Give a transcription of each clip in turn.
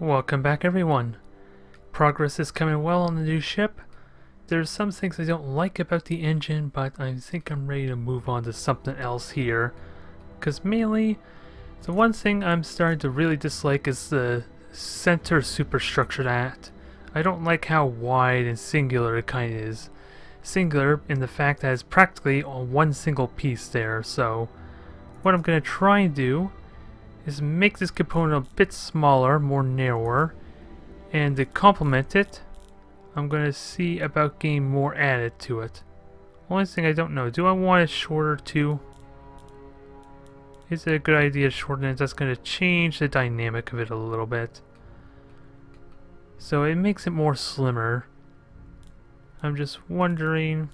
Welcome back, everyone. Progress is coming well on the new ship. There's some things I don't like about the engine, but I think I'm ready to move on to something else here. Because mainly, the one thing I'm starting to really dislike is the center superstructure that. I don't like how wide and singular it kind of is. Singular in the fact that it's practically on one single piece there, so what I'm going to try and do is make this component a bit smaller, more narrower, and to complement it, I'm going to see about getting more added to it. Only thing I don't know, do I want it shorter too? Is it a good idea to shorten it? That's going to change the dynamic of it a little bit. So it makes it more slimmer. I'm just wondering,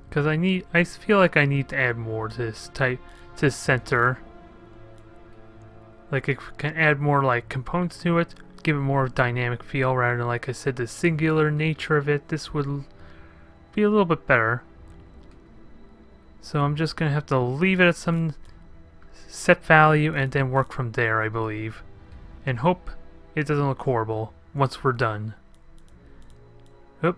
because I feel like I need to add more to this type, to this center. Like, it can add more like components to it, give it more dynamic feel rather than, like I said, the singular nature of it. This would be a little bit better. So I'm just gonna have to leave it at some set value and then work from there, I believe, and hope it doesn't look horrible once we're done. Oop.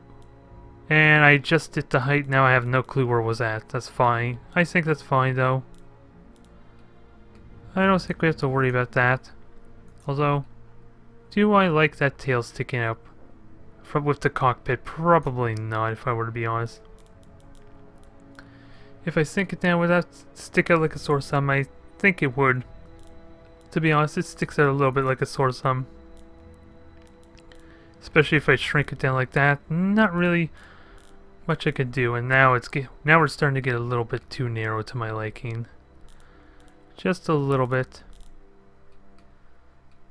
And I just did the height. Now I have no clue where it was at. That's fine. I think that's fine though. I don't think we have to worry about that. Although, do I like that tail sticking up with the cockpit? Probably not, if I were to be honest. If I sink it down, would that stick out like a sore thumb? I think it would. To be honest, it sticks out a little bit like a sore thumb. Especially if I shrink it down like that. Not really much I could do, and now we're starting to get a little bit too narrow to my liking. Just a little bit.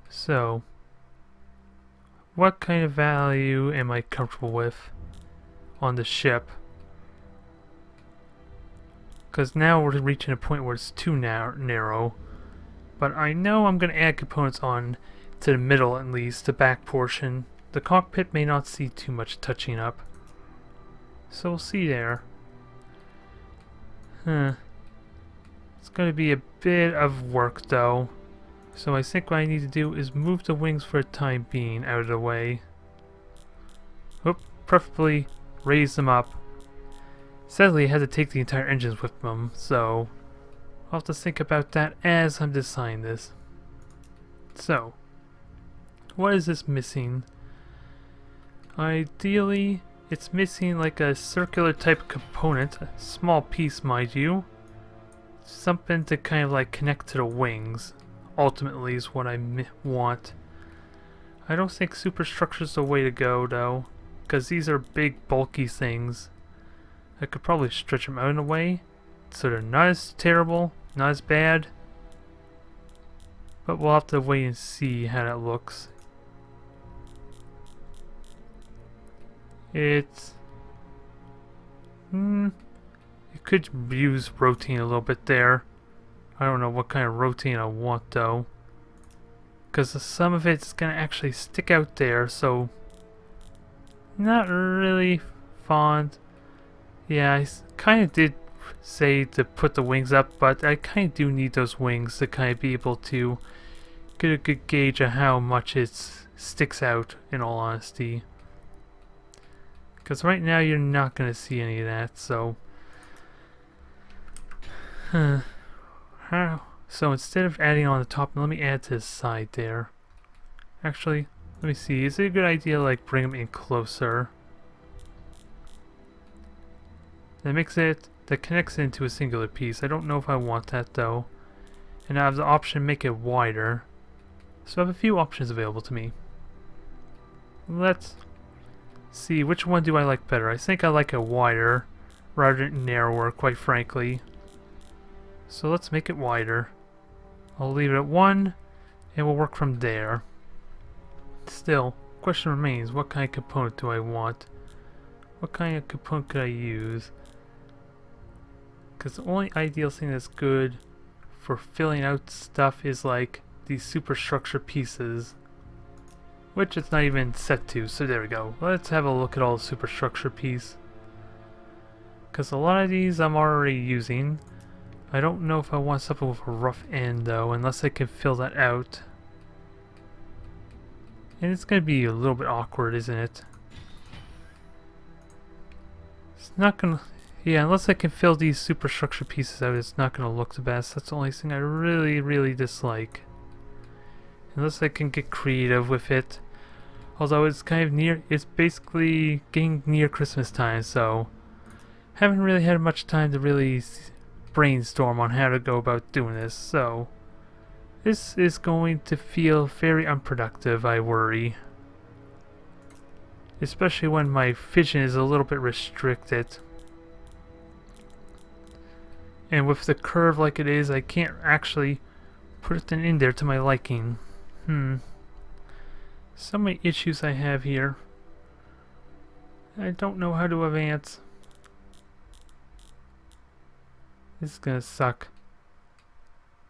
So, what kind of value am I comfortable with on the ship? Because now we're reaching a point where it's too narrow. But I know I'm going to add components on to the middle, at least, the back portion. The cockpit may not see too much touching up. So we'll see there. It's going to be a bit of work though. So I think what I need to do is move the wings for the time being out of the way. Oop, preferably raise them up. Sadly, I had to take the entire engines with them, so I'll have to think about that as I'm designing this. So, what is this missing? Ideally, it's missing like a circular type component, a small piece mind you. Something to kind of like connect to the wings, ultimately, is what I want. I don't think superstructure's the way to go though, because these are big bulky things. I could probably stretch them out in a way so they're not as terrible, not as bad, but we'll have to wait and see how that looks. It's you could use rotating a little bit there. I don't know what kind of rotating I want though, because some of it's gonna actually stick out there, so not really fond. Yeah, I kind of did say to put the wings up, but I kind of do need those wings to kind of be able to get a good gauge of how much it sticks out, in all honesty. Because right now you're not going to see any of that, so... So instead of adding on the top, let me add to the side there. Actually, let me see, is it a good idea to like bring them in closer? That connects it into a singular piece. I don't know if I want that though. And I have the option to make it wider. So I have a few options available to me. Let's see, which one do I like better? I think I like it wider rather than narrower, quite frankly. So let's make it wider. I'll leave it at 1 and we'll work from there. Still, question remains, what kind of component do I want? What kind of component could I use? Because the only ideal thing that's good for filling out stuff is like these superstructure pieces, which it's not even set to, so there we go. Let's have a look at all the superstructure piece. Because a lot of these I'm already using. I don't know if I want something with a rough end though, unless I can fill that out. And it's gonna be a little bit awkward, isn't it? It's not gonna... Yeah, unless I can fill these superstructure pieces out, it's not gonna look the best. That's the only thing I really, really dislike. Unless I can get creative with it. Although it's kind of near... It's basically getting near Christmas time, so... Haven't really had much time to really brainstorm on how to go about doing this, so... This is going to feel very unproductive, I worry. Especially when my vision is a little bit restricted. And with the curve like it is, I can't actually put it in there to my liking. So many issues I have here. I don't know how to advance. This is gonna suck.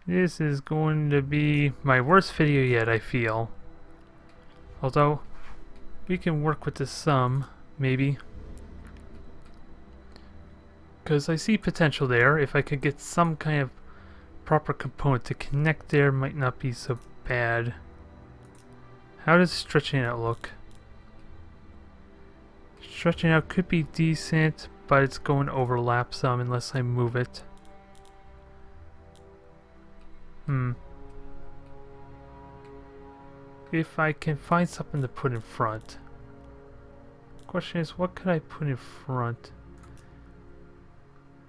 This is going to be my worst video yet, I feel. Although, we can work with this some, maybe. Because I see potential there. If I could get some kind of proper component to connect there, might not be so bad. How does stretching out look? Stretching out could be decent, but it's going to overlap some unless I move it. If I can find something to put in front. Question is, what could I put in front?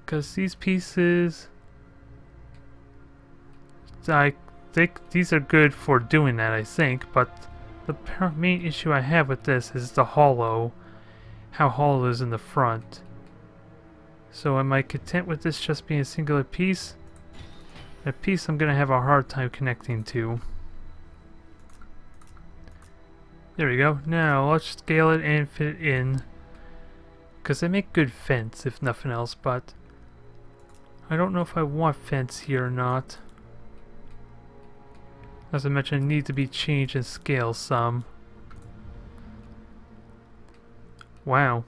Because these pieces, I think these are good for doing that, I think, but the main issue I have with this is the hollow. How hollow it is in the front. So am I content with this just being a singular piece? A piece I'm going to have a hard time connecting to. There we go. Now let's scale it and fit it in. Because they make good fence if nothing else, but I don't know if I want fence here or not. As I mentioned, it needs to be changed in scale some. Wow.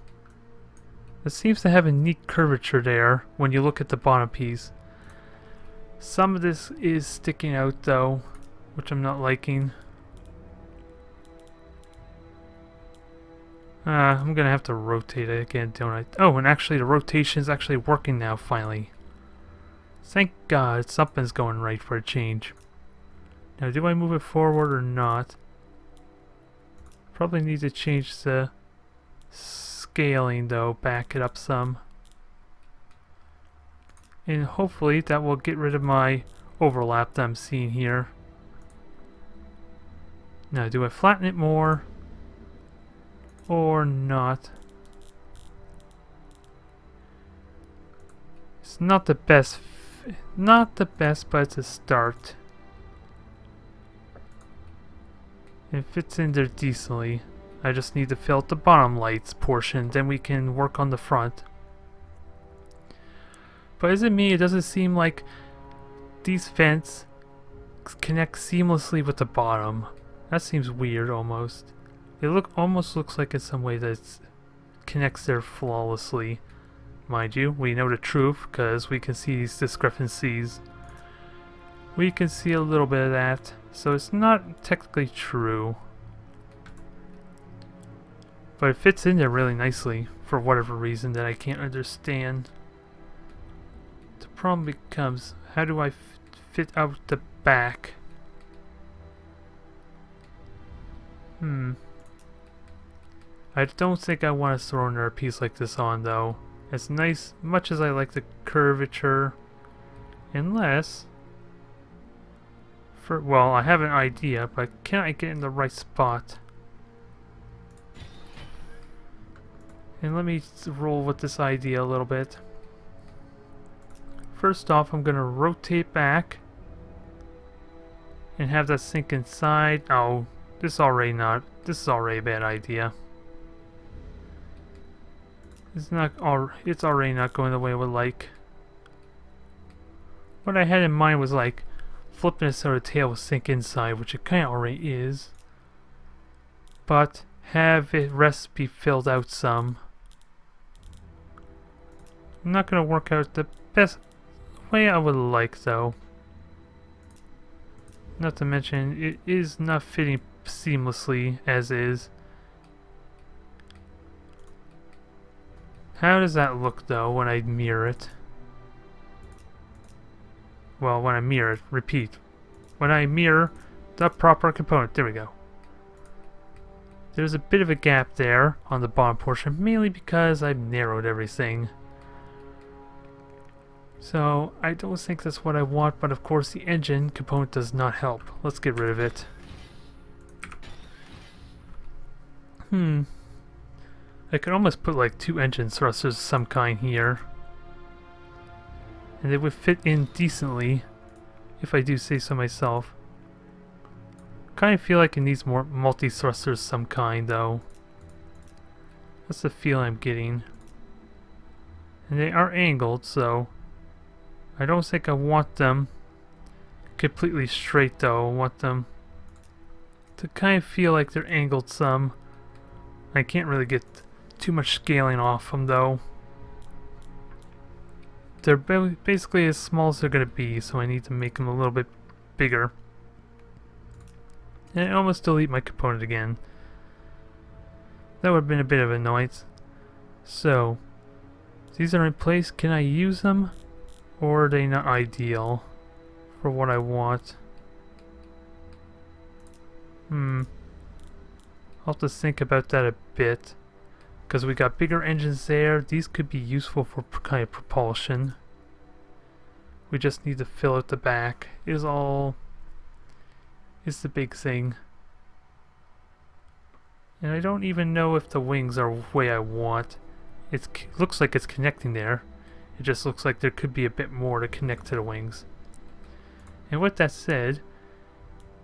It seems to have a neat curvature there when you look at the bottom piece. Some of this is sticking out though, which I'm not liking. I'm gonna have to rotate it again, don't I? Oh, and actually the rotation is actually working now, finally. Thank God, something's going right for a change. Now, do I move it forward or not? Probably need to change the scaling though, back it up some. And hopefully that will get rid of my overlap that I'm seeing here. Now, do I flatten it more or not? It's not the best, but it's a start. It fits in there decently. I just need to fill out the bottom lights portion, then we can work on the front. But is it me? It doesn't seem like these vents connect seamlessly with the bottom. That seems weird almost. It almost looks like in some way that it connects there flawlessly. Mind you, we know the truth because we can see these discrepancies. We can see a little bit of that, so it's not technically true. But it fits in there really nicely for whatever reason that I can't understand. The problem becomes, how do I fit out the back? I don't think I want to throw another piece like this on though. As nice, much as I like the curvature, unless, well, I have an idea, but can I get in the right spot? And let me roll with this idea a little bit. First off, I'm gonna rotate back and have that sink inside. Oh, this is already a bad idea. It's already not going the way I would like. What I had in mind was like flipping it so the tail will sink inside, which it kinda already is. But have it rest be filled out some. Not gonna work out the best way I would like though. Not to mention, it is not fitting seamlessly as is. How does that look though when I mirror it? Well, when I mirror it, repeat. When I mirror the proper component, there we go. There's a bit of a gap there on the bottom portion, mainly because I've narrowed everything. So, I don't think that's what I want, but of course the engine component does not help. Let's get rid of it. I could almost put like 2 engine thrusters of some kind here. And they would fit in decently, if I do say so myself. Kind of feel like it needs more multi-thrusters of some kind though. That's the feel I'm getting. And they are angled, so I don't think I want them completely straight though. I want them to kind of feel like they're angled some. I can't really get too much scaling off them though. They're basically as small as they're going to be, so I need to make them a little bit bigger. And I almost delete my component again. That would have been a bit of annoyance. So, these are in place. Can I use them? Or are they not ideal for what I want? I'll have to think about that a bit. Because we got bigger engines there. These could be useful for kind of propulsion. We just need to fill out the back. Is the big thing. And I don't even know if the wings are the way I want. It looks like it's connecting there. It just looks like there could be a bit more to connect to the wings. And with that said,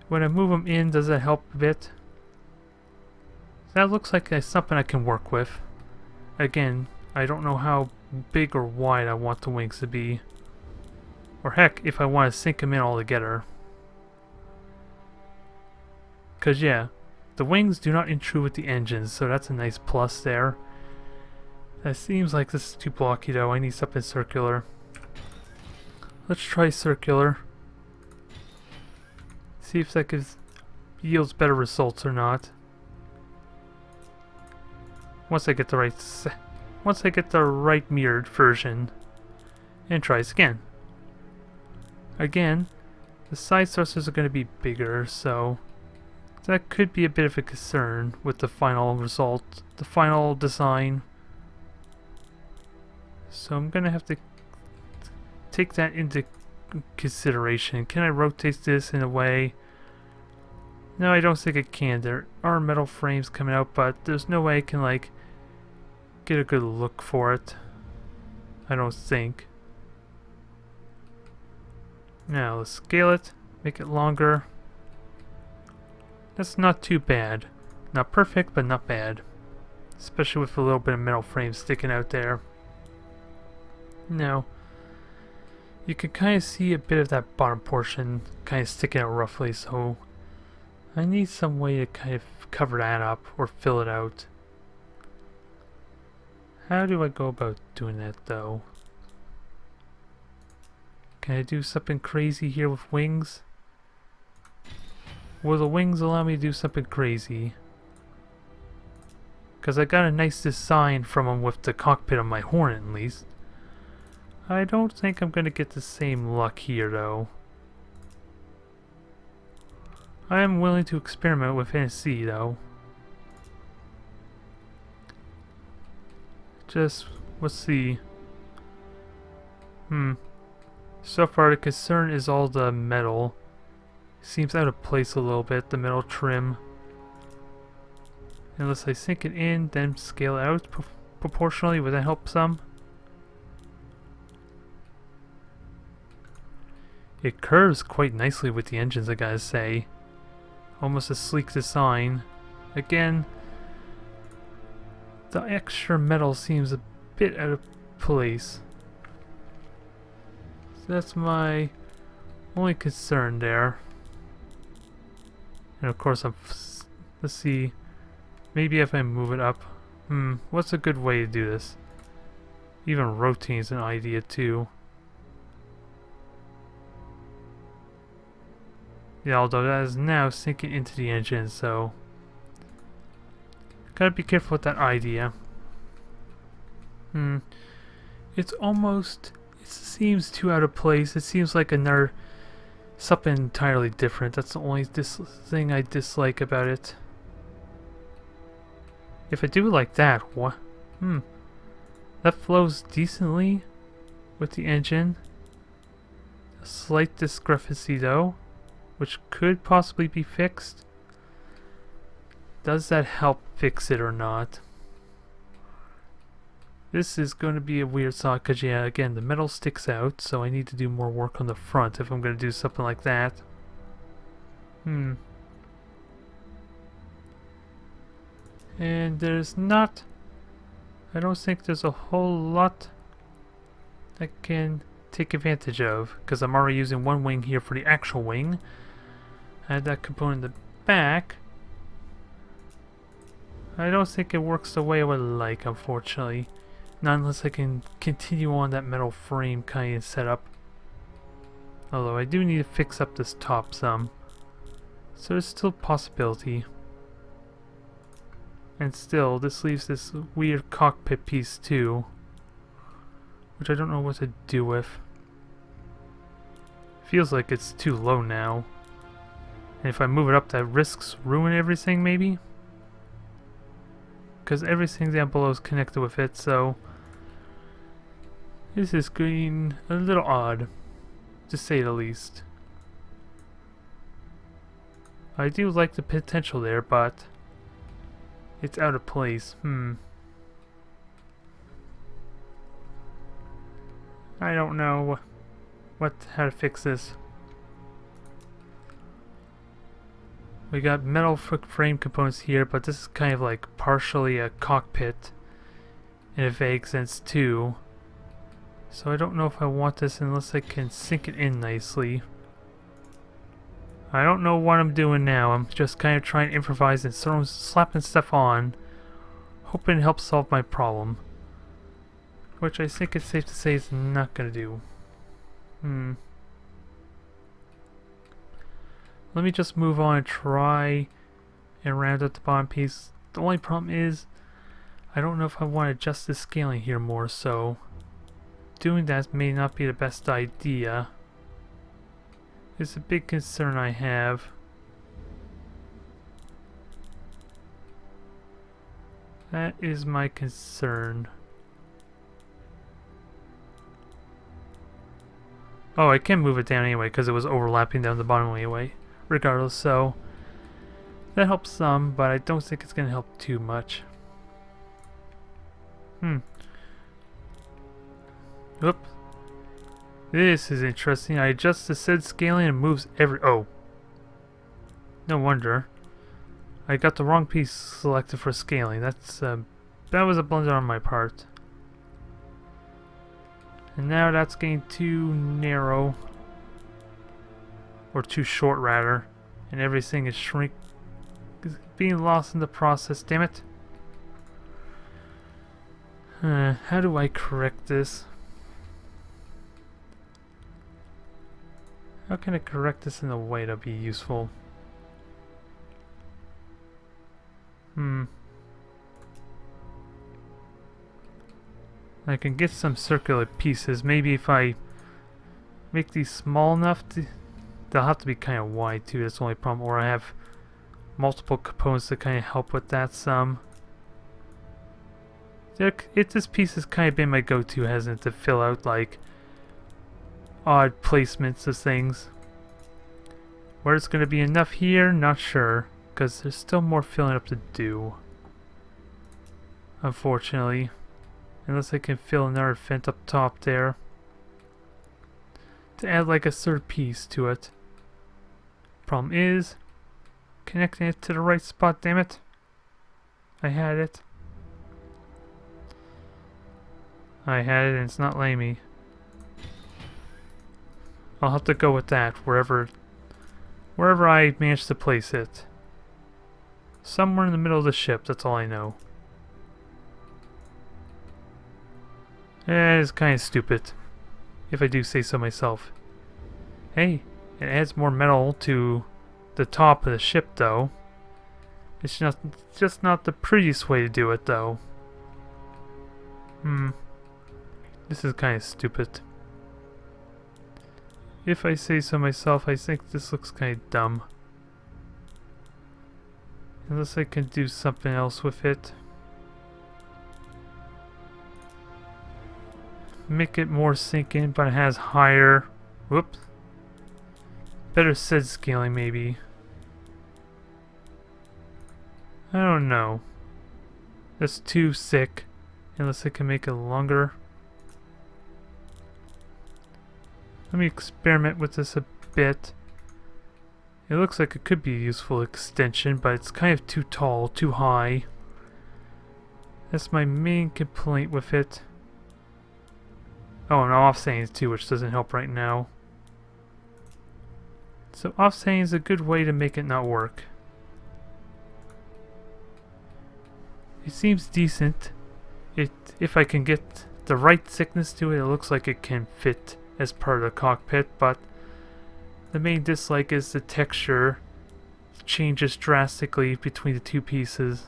when I move them in, does that help a bit? That looks like something I can work with. Again, I don't know how big or wide I want the wings to be. Or heck, if I want to sink them in all together. Because yeah, the wings do not intrude with the engines, so that's a nice plus there. That seems like this is too blocky though. I need something circular. Let's try circular. See if that yields better results or not. Once I get the right mirrored version, and try this again. Again, the side thrusters are going to be bigger, so that could be a bit of a concern with the final result, the final design. So I'm going to have to take that into consideration. Can I rotate this in a way? No, I don't think I can. There are metal frames coming out, but there's no way I can like get a good look for it. I don't think. Now let's scale it, make it longer. That's not too bad. Not perfect, but not bad. Especially with a little bit of metal frame sticking out there. Now, you can kind of see a bit of that bottom portion kind of sticking out roughly, so I need some way to kind of cover that up or fill it out. How do I go about doing that though? Can I do something crazy here with wings? Will the wings allow me to do something crazy? Because I got a nice design from them with the cockpit on my Hornet at least. I don't think I'm going to get the same luck here though. I am willing to experiment with NC though. Just, let's see. So far the concern is all the metal. Seems out of place a little bit, the metal trim. Unless I sink it in, then scale out proportionally, would that help some? It curves quite nicely with the engines, I gotta say. Almost a sleek design. Again, the extra metal seems a bit out of place. So that's my only concern there. And of course, let's see. Maybe if I move it up. What's a good way to do this? Even rotating is an idea too. Yeah, although that is now sinking into the engine, so gotta be careful with that idea. It's almost, it seems too out of place. It seems like another, something entirely different. That's the only thing I dislike about it. If I do like that, what? That flows decently with the engine. A slight discrepancy though, which could possibly be fixed. Does that help fix it or not? This is going to be a weird saw because, yeah, again, the metal sticks out, so I need to do more work on the front if I'm going to do something like that. And there's not... I don't think there's a whole lot I can take advantage of, because I'm already using one wing here for the actual wing. I had that component in the back. I don't think it works the way I would like, unfortunately. Not unless I can continue on that metal frame kind of setup. Although I do need to fix up this top some. So there's still a possibility. And still, this leaves this weird cockpit piece too. Which I don't know what to do with. Feels like it's too low now. And if I move it up, that risks ruining everything maybe? Because everything down below is connected with it, so... This is getting a little odd, to say the least. I do like the potential there, but... it's out of place. I don't know how to fix this. We got metal frame components here, but this is kind of like partially a cockpit in a vague sense too. So I don't know if I want this unless I can sink it in nicely. I don't know what I'm doing now. I'm just kind of trying to improvise and slapping stuff on, hoping it helps solve my problem. Which I think it's safe to say is not gonna do. Let me just move on and try and round out the bottom piece. The only problem is I don't know if I want to adjust the scaling here more, so doing that may not be the best idea. It's a big concern I have. That is my concern. Oh, I can move it down anyway because it was overlapping down the bottom anyway. Regardless, so that helps some, but I don't think it's going to help too much. Oop. This is interesting. I adjust the said scaling and moves every... Oh. No wonder. I got the wrong piece selected for scaling. That's that was a blunder on my part. And now that's getting too narrow. Or too short, rather. And everything is being lost in the process, damn it. How do I correct this? How can I correct this in a way that'll be useful? I can get some circular pieces. Maybe if I make these small enough, they'll have to be kind of wide too. That's the only problem. Or I have multiple components to kind of help with that some. This piece has kind of been my go-to, hasn't it, to fill out like odd placements of things. Where it's going to be enough here, not sure, because there's still more filling up to do. Unfortunately. Unless I can fill another vent up top there. To add like a third piece to it. Problem is, connecting it to the right spot, damn it. I had it. I had it and it's not letting me. I'll have to go with that wherever I manage to place it. Somewhere in the middle of the ship, that's all I know. It's kind of stupid, if I do say so myself. Hey, it adds more metal to the top of the ship though. It's just not the prettiest way to do it though. This is kind of stupid. If I say so myself, I think this looks kind of dumb. Unless I can do something else with it. Make it more sink in, but it has higher... Whoops. Better said scaling, maybe. I don't know. That's too sick. Unless I can make it longer. Let me experiment with this a bit. It looks like it could be a useful extension, but it's kind of too tall, too high. That's my main complaint with it. Oh, and offsetting too, which doesn't help right now. So offsetting is a good way to make it not work. It seems decent. If I can get the right thickness to it, it looks like it can fit as part of the cockpit, but the main dislike is the texture changes drastically between the two pieces.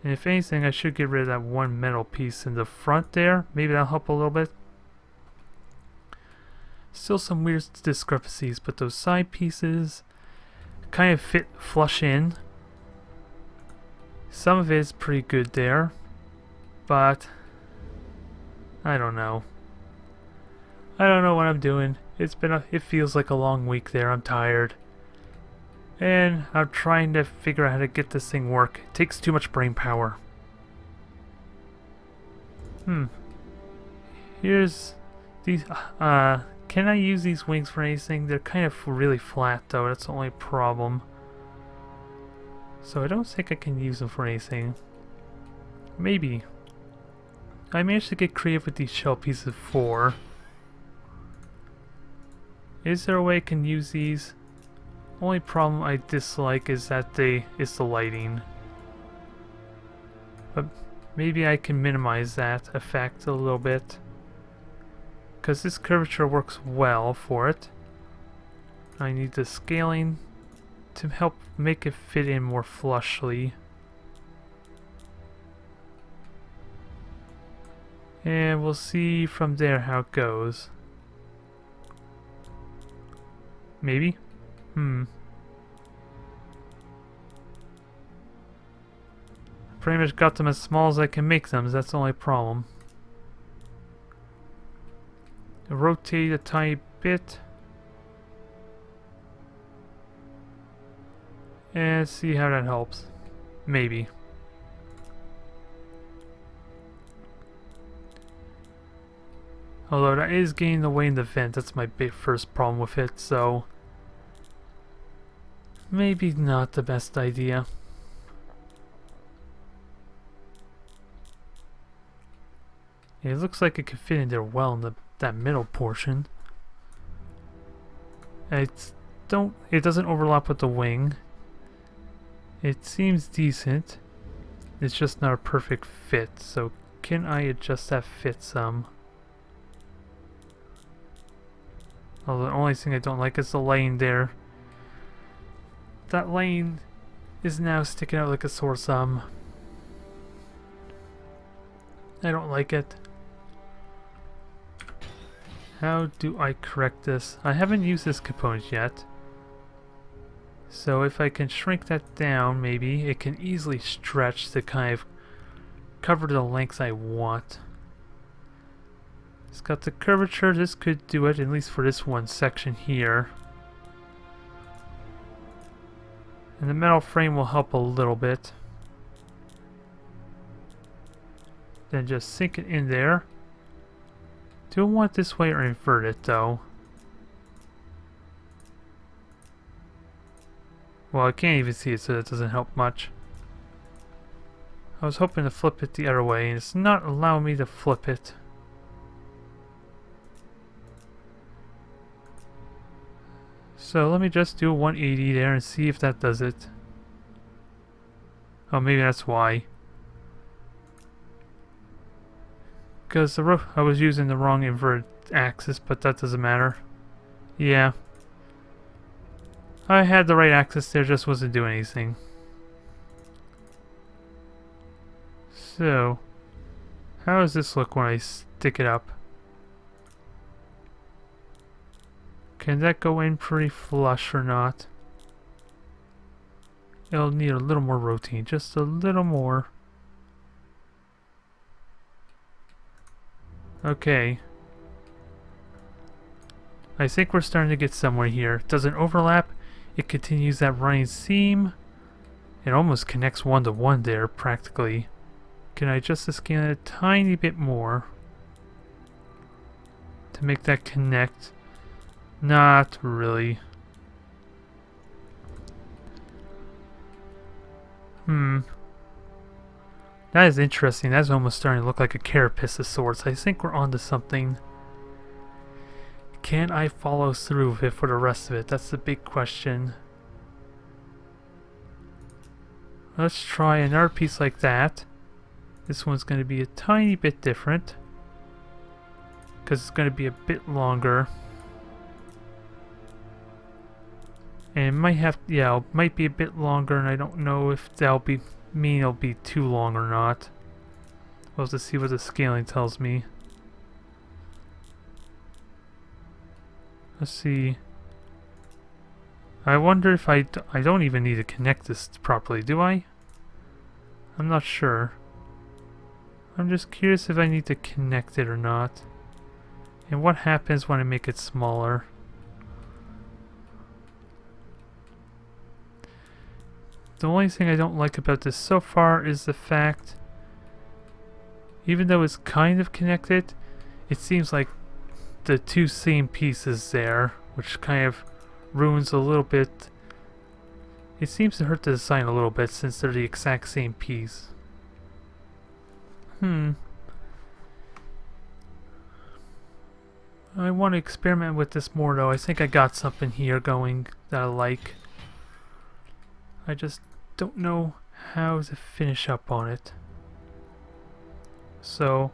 And if anything, I should get rid of that one metal piece in the front there. Maybe that'll help a little bit. Still some weird discrepancies, but those side pieces kind of fit flush in. Some of it is pretty good there, but I don't know. I don't know what I'm doing. It feels like a long week there. I'm tired. And I'm trying to figure out how to get this thing work. It takes too much brain power. Here's these can I use these wings for anything? They're kind of really flat though, that's the only problem. So I don't think I can use them for anything. Maybe. I managed to get creative with these shell pieces before. Is there a way I can use these? Only problem I dislike is that it's the lighting. But maybe I can minimize that effect a little bit. Because this curvature works well for it. I need the scaling to help make it fit in more flushly. And we'll see from there how it goes. Maybe? Pretty much got them as small as I can make them, that's the only problem. Rotate a tiny bit. And see how that helps. Maybe. Although that is getting in the way in the vent, that's my first problem with it, so maybe not the best idea. It looks like it could fit in there well in that middle portion. It doesn't overlap with the wing. It seems decent. It's just not a perfect fit, so can I adjust that fit some? Although the only thing I don't like is the lane there. That lane is now sticking out like a sore thumb. I don't like it. How do I correct this? I haven't used this component yet. So if I can shrink that down, maybe it can easily stretch to kind of cover the length I want. It's got the curvature, this could do it, at least for this one section here. And the metal frame will help a little bit. Then just sink it in there. Do I want it this way or invert it though? Well, I can't even see it, so that doesn't help much. I was hoping to flip it the other way, and it's not allowing me to flip it. So let me just do a 180 there and see if that does it. Oh, maybe that's why. Because I was using the wrong inverted axis, but that doesn't matter. Yeah. I had the right axis there, just wasn't doing anything. So, how does this look when I stick it up? Can that go in pretty flush or not? It'll need a little more rotating, just a little more. Okay. I think we're starting to get somewhere here. It doesn't overlap. It continues that running seam. It almost connects one to one there, practically. Can I adjust the scale a tiny bit more to make that connect? Not really. That is interesting. That's almost starting to look like a carapace of sorts. I think we're onto something. Can I follow through with it for the rest of it? That's the big question. Let's try another piece like that. This one's going to be a tiny bit different, because it's going to be a bit longer. And it might have, yeah, it might be a bit longer, and I don't know if that'll mean it'll be too long or not. We'll have to see what the scaling tells me. Let's see. I wonder if I don't even need to connect this properly, do I? I'm not sure. I'm just curious if I need to connect it or not. And what happens when I make it smaller? The only thing I don't like about this so far is the fact, even though it's kind of connected, it seems like the two same pieces there, which kind of ruins a little bit. It seems to hurt the design a little bit since they're the exact same piece. I want to experiment with this more though. I think I got something here going that I like. I just don't know how to finish up on it. So,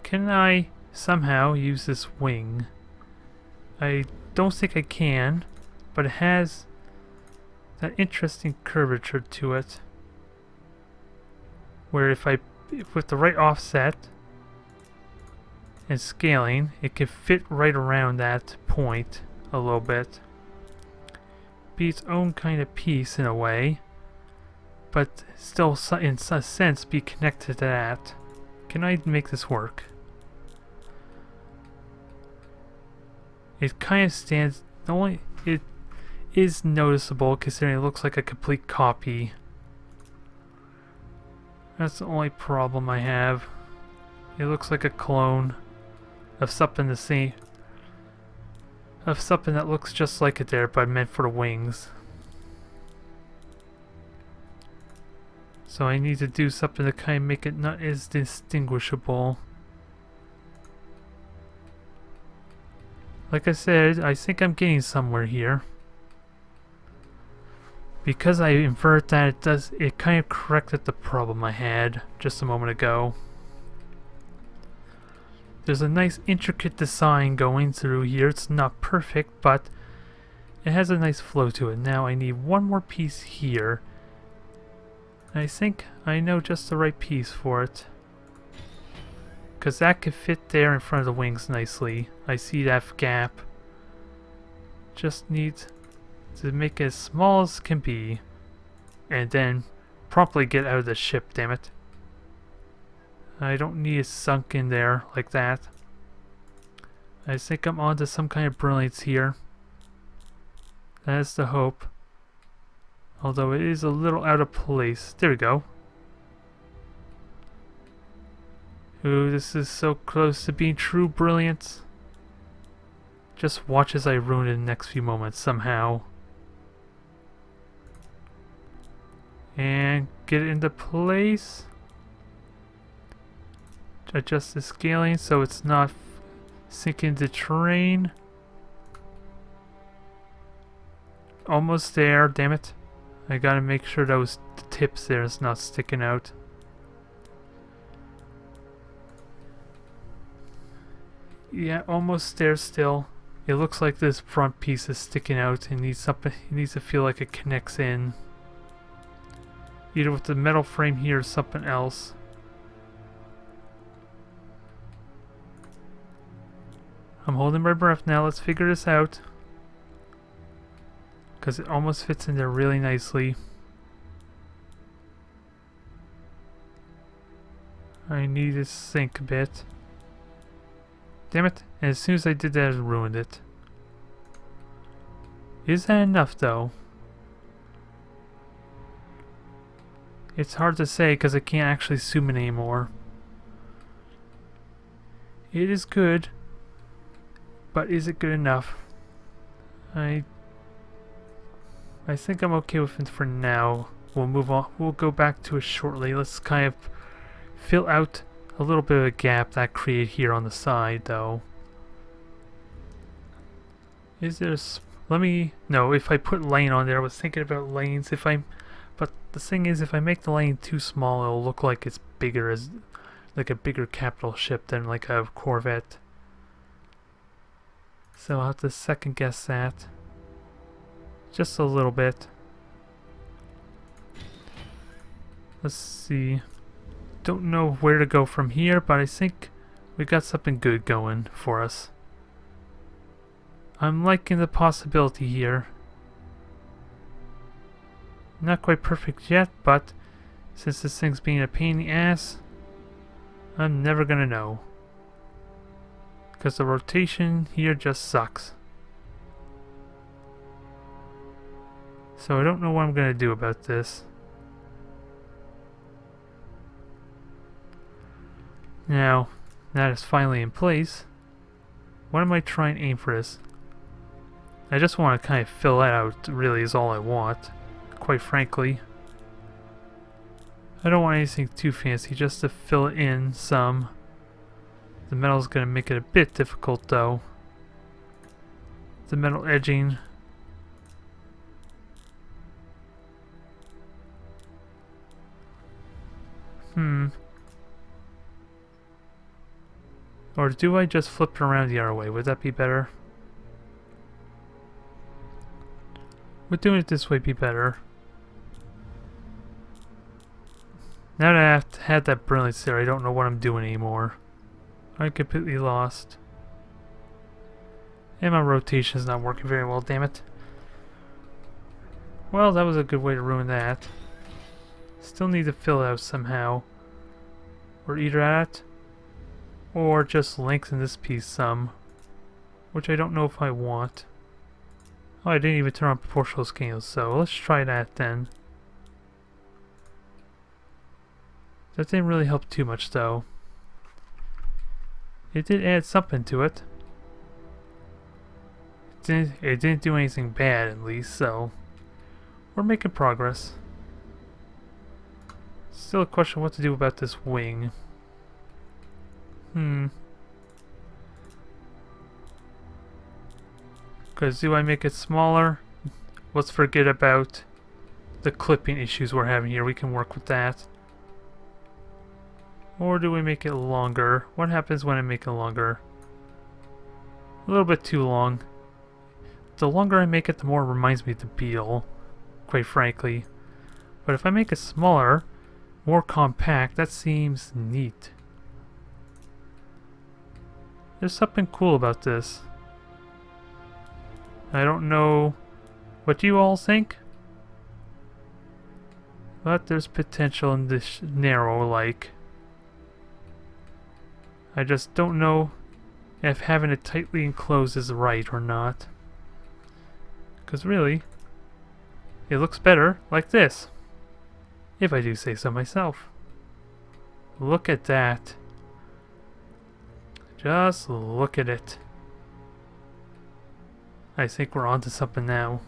can I somehow use this wing? I don't think I can, but it has that interesting curvature to it, where if with the right offset and scaling, it can fit right around that point a little bit. Be its own kind of piece in a way, but still in a sense be connected to that. Can I make this work? It kind of stands, it is noticeable considering it looks like a complete copy. That's the only problem I have. It looks like a clone of something the same, of something that looks just like it there, but meant for the wings. So I need to do something to kind of make it not as distinguishable. Like I said, I think I'm getting somewhere here. Because I invert that, it kind of corrected the problem I had just a moment ago. There's a nice intricate design going through here. It's not perfect, but it has a nice flow to it. Now I need one more piece here. I think I know just the right piece for it, because that could fit there in front of the wings nicely. I see that gap. Just need to make it as small as can be, and then promptly get out of the ship, damn it. I don't need it sunk in there like that. I think I'm onto some kind of brilliance here. That's the hope. Although it is a little out of place. There we go. Ooh, this is so close to being true brilliance. Just watch as I ruin it in the next few moments somehow. And get it into place. Adjust the scaling so it's not sinking the terrain. Almost there, damn it. I gotta make sure those tips there is not sticking out. Yeah, almost there still. It looks like this front piece is sticking out and needs something. It needs to feel like it connects in. Either with the metal frame here or something else. I'm holding my breath now. Let's figure this out. Because it almost fits in there really nicely. I need to sink a bit. Damn it. And as soon as I did that, I ruined it. Is that enough, though? It's hard to say because I can't actually zoom in anymore. It is good. But is it good enough? I think I'm okay with it for now. We'll move on. We'll go back to it shortly. Let's kind of fill out a little bit of a gap that I created here on the side, though. Is there no, if I put lane on there, I was thinking about lanes. But the thing is, if I make the lane too small, it'll look like it's bigger, as like a bigger capital ship than like a Corvette. So I'll have to second guess that. Just a little bit. Let's see. Don't know where to go from here, but I think we got something good going for us. I'm liking the possibility here. Not quite perfect yet, but since this thing's being a pain in the ass, I'm never gonna know. Because the rotation here just sucks. So I don't know what I'm gonna do about this. Now that it's finally in place, what am I trying to aim for this? I just want to kind of fill that out, really, is all I want. Quite frankly. I don't want anything too fancy, just to fill it in some. The metal's going to make it a bit difficult, though. The metal edging. Or do I just flip it around the other way? Would that be better? Would doing it this way be better? Now that I've had that brilliance there, I don't know what I'm doing anymore. I'm completely lost. And my rotation's not working very well, damn it. Well, that was a good way to ruin that. Still need to fill it out somehow. Or either that, or just lengthen this piece some. Which I don't know if I want. Oh, I didn't even turn on proportional scales, so let's try that then. That didn't really help too much, though. It did add something to it. It didn't do anything bad, at least, so we're making progress. Still a question what to do about this wing. Because do I make it smaller? Let's forget about the clipping issues we're having here. We can work with that. Or do we make it longer? What happens when I make it longer? A little bit too long. The longer I make it, the more it reminds me of the Beetle, quite frankly. But if I make it smaller, more compact, that seems neat. There's something cool about this. I don't know what you all think, but there's potential in this narrow, like. I just don't know if having it tightly enclosed is right or not. Because really, it looks better like this, if I do say so myself. Look at that. Just look at it. I think we're onto something now.